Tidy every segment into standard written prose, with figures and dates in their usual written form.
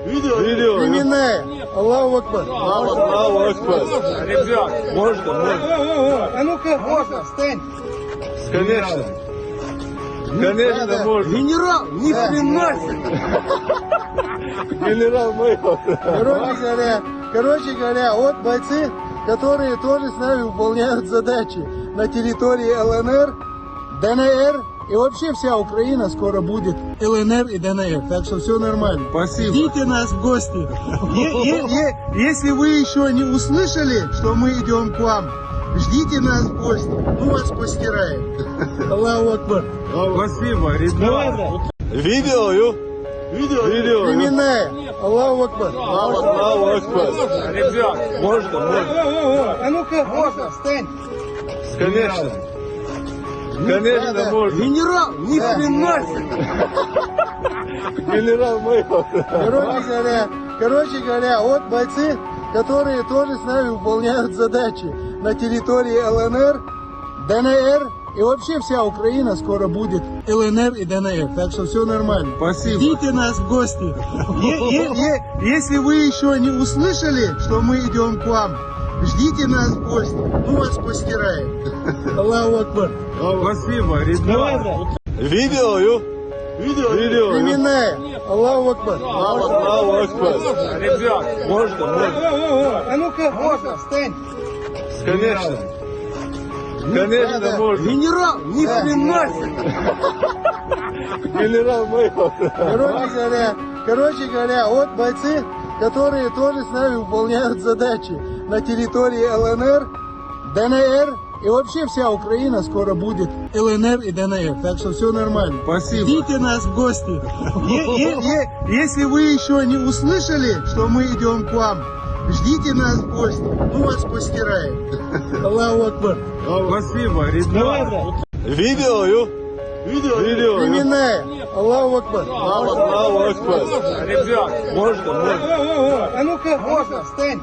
Видео. Криминал. Аллаху Акбар. Аллаху Акбар. Ребят, Можно. А ну-ка, можно, встань. Конечно. Конечно, можно. Генерал, ни хрена себе. Генерал майор. Короче говоря, вот бойцы, которые тоже с нами выполняют задачи на территории ЛНР, ДНР и вообще вся Украина скоро будет ЛНР и ДНР, так что все нормально. Спасибо. Ждите нас в гости. Если вы еще не услышали, что мы идем к вам, ждите нас в гости, мы вас постираем. Аллаху Акбар. Спасибо, ребята. Видео. Криминал. Аллаху Акбар. Аллаху Акбар. ребят, Можно. А ну-ка, можно, встань. Конечно. Конечно, можно. Генерал, ни хрена себе. Генерал майор. Короче говоря, вот бойцы, которые тоже с нами выполняют задачи на территории ЛНР, ДНР и вообще вся Украина скоро будет ЛНР и ДНР, так что все нормально. Спасибо. Ждите нас в гости. Если вы еще не услышали, что мы идем к вам, ждите нас в гости, мы вас постираем. Аллаху Акбар. Спасибо, ребята. Видео. Криминал. Аллаху Акбар. Аллаху Акбар. ребят, Можно. А ну-ка, можно, встань. Конечно. Конечно, можно. Генерал, ни хрена себе. Генерал майор. Короче говоря, вот бойцы, которые тоже с нами выполняют задачи на территории ЛНР, ДНР и вообще вся Украина скоро будет ЛНР и ДНР, так что все нормально. Спасибо. Ждите нас в гости. Если вы еще не услышали, что мы идем к вам, ждите нас в гости, мы вас постираем. Аллаху Акбар. Спасибо, ребята. Видео. Криминал. Аллаху Акбар. Аллаху Акбар. ребят, Можно. А ну-ка, можно, встань.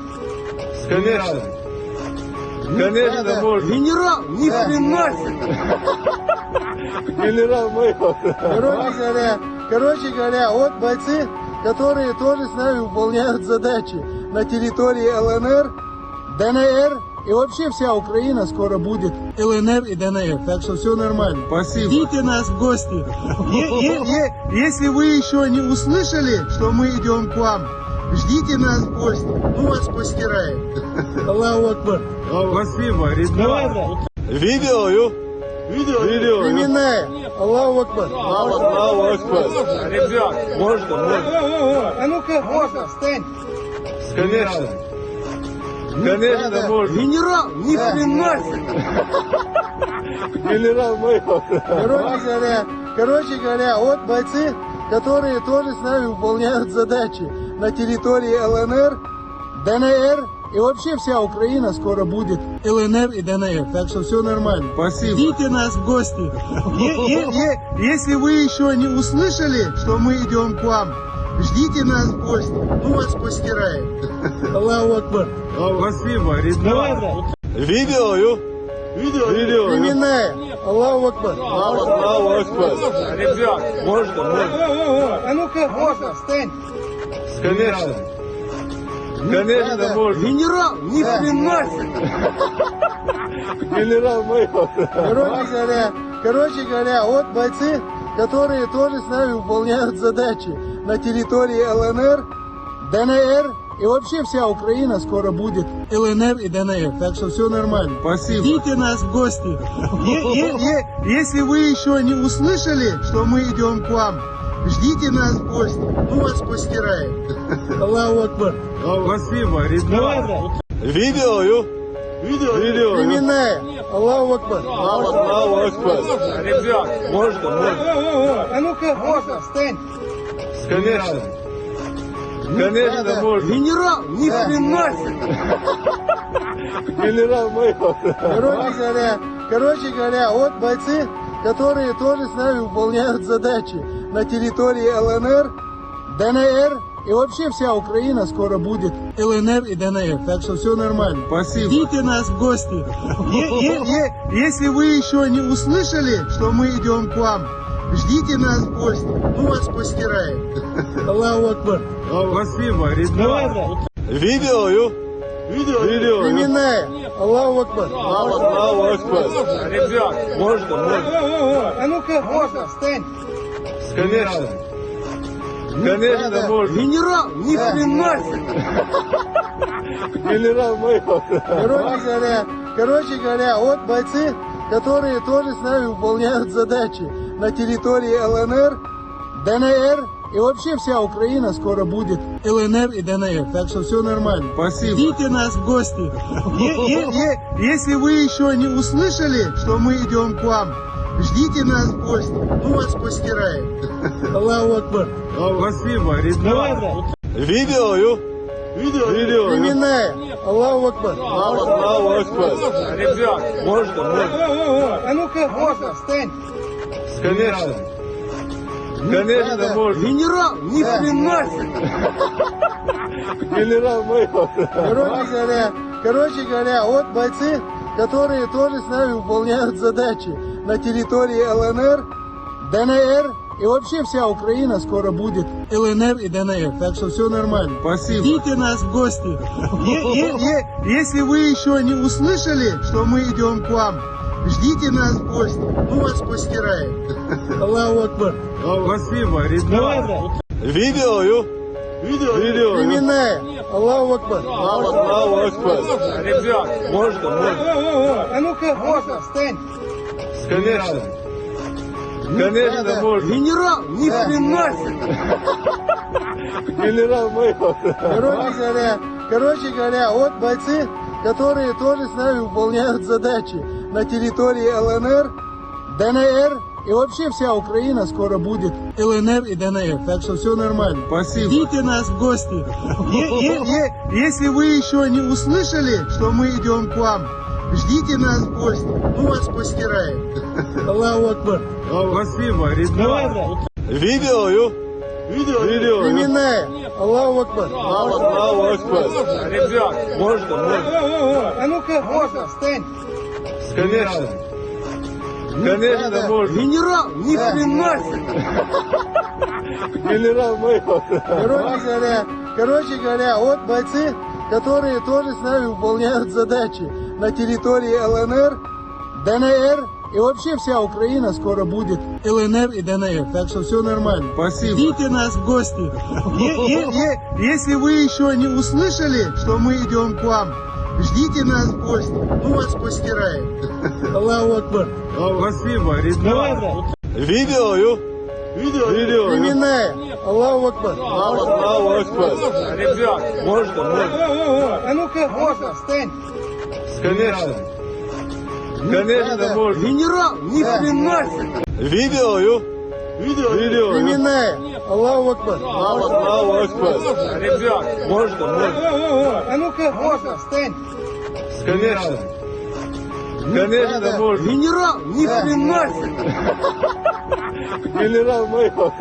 Конечно. Конечно, можно. Генерал, ни хрена себе. Генерал майор. Короче говоря, вот бойцы, которые тоже с нами выполняют задачи на территории ЛНР, ДНР и вообще вся Украина скоро будет ЛНР и ДНР, так что все нормально. Спасибо. Ждите нас в гости. Если вы еще не услышали, что мы идем к вам, ждите нас в гости, мы вас постираем. Аллаху Акбар. Спасибо, ребята. Видео. Криминал. Аллаху Акбар. Аллаху Акбар. ребят, Можно. А ну-ка, можно, встань. Конечно. Конечно, можно. Генерал, ни хрена себе. Генерал майор. Короче говоря, вот бойцы, которые тоже с нами выполняют задачи на территории ЛНР, ДНР и вообще вся Украина скоро будет ЛНР и ДНР, так что все нормально. Спасибо. Ждите нас в гости. Если вы еще не услышали, что мы идем к вам, ждите нас в гости, мы вас постираем. Аллаху Акбар. Спасибо, ребята. Видео. Криминал. Аллаху Акбар. Аллаху Акбар. ребят, Можно. А ну-ка, можно, встань. Конечно. Конечно, можно. Генерал, ни хрена себе. Генерал майор. Короче говоря, вот бойцы, которые тоже с нами выполняют задачи на территории ЛНР, ДНР и вообще вся Украина скоро будет ЛНР и ДНР, так что все нормально. Спасибо. Ждите нас в гости. Если вы еще не услышали, что мы идем к вам, ждите нас в гости, мы вас постираем. Аллаху Акбар. Спасибо, ребята. Видео. Криминал. Аллаху Акбар. Аллаху Акбар. ребят, Можно. А ну-ка, можно, встань. Конечно. Конечно, можно. Генерал, ни хрена себе. Генерал майор. Короче говоря, вот бойцы, которые тоже с нами выполняют задачи на территории ЛНР, ДНР и вообще вся Украина скоро будет ЛНР и ДНР, так что все нормально. Спасибо. Ждите нас в гости. Если вы еще не услышали, что мы идем к вам, Ждите нас в гости, мы вас постираем. Аллаху Акбар. Спасибо, ребята. Видео, ю. Видео. Криминная. Аллаху Акбар. Аллаху Акбар. Ребят. Можно. А ну-ка, можно, встань. Конечно. Конечно, можно. Генерал, ни хрена себе. Генерал майор. Короче говоря, вот бойцы, которые тоже с нами выполняют задачи на территории ЛНР, ДНР и вообще вся Украина скоро будет ЛНР и ДНР, так что все нормально. Спасибо. Ждите нас в гости. Если вы еще не услышали, что мы идем к вам, ждите нас в гости, мы вас постираем. Аллаху Акбар. Спасибо, ребята. Видео, ю. Видео. Криминная. Аллаху Акбар. Аллаху Акбар. Ребят. Можно. А ну-ка, можно, встань. Конечно. Конечно, можно. Генерал, ни хрена себе. Генерал майор. Короче говоря, вот бойцы, которые тоже с нами выполняют задачи на территории ЛНР, ДНР и вообще вся Украина скоро будет ЛНР и ДНР, так что все нормально. Спасибо. Ждите нас в гости. Если вы еще не услышали, что мы идем к вам, ждите нас в гости, мы вас постираем. Аллаху Акбар. Спасибо, ребята. Видео, ю. Видео. Криминная. Аллаху Акбар. Аллаху Акбар. Ребят. Можно. А ну-ка, можно, встань. Конечно. Конечно, можно. Генерал, ни хрена себе. Генерал майор. Короче говоря, вот бойцы, которые тоже с нами выполняют задачи на территории ЛНР, ДНР и вообще вся Украина скоро будет ЛНР и ДНР, так что все нормально. Спасибо. Ждите нас в гости. Если вы еще не услышали, что мы идем к вам, ждите нас в гости, мы вас постираем. Аллаху Акбар. Спасибо, ребята. Видео, ю. Видео. Криминная. Аллаху Акбар. Аллаху Акбар. Ребят. Можно. А ну-ка, можно, встань. Конечно. Конечно, можно. Генерал, ни хрена себе. Генерал майор. Короче говоря, вот бойцы, которые тоже с нами выполняют задачи на территории ЛНР, ДНР и вообще вся Украина скоро будет ЛНР и ДНР, так что все нормально. Спасибо. Ждите нас в гости. Если вы еще не услышали, что мы идем к вам, ждите нас в гости, мы вас постираем. Аллаху Акбар. Спасибо, ребята. Видео, ю. Видео. Криминная. Аллаху Акбар. Аллаху Акбар. Ребят. Можно. А ну-ка, можно, встань. Конечно. Конечно, можно. Генерал, ни хрена себе. Видео, ю. Видео. Криминная. Аллаху Акбар. Аллаху Акбар. Ребят. Можно. А ну-ка, можно, встань. Конечно. Конечно, можно. Генерал, ни хрена себе. Генерал майор.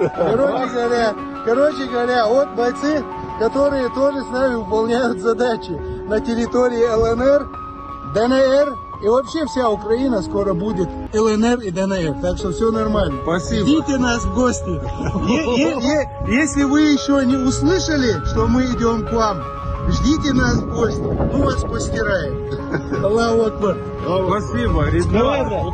Короче говоря, вот бойцы, которые тоже с нами выполняют задачи на территории ЛНР, ДНР и вообще вся Украина скоро будет ЛНР и ДНР, так что все нормально. Спасибо. Ждите нас в гости. Если вы еще не услышали, что мы идем к вам, ждите нас в гости, мы вас постираем. Аллаху Акбар. Спасибо, ребята.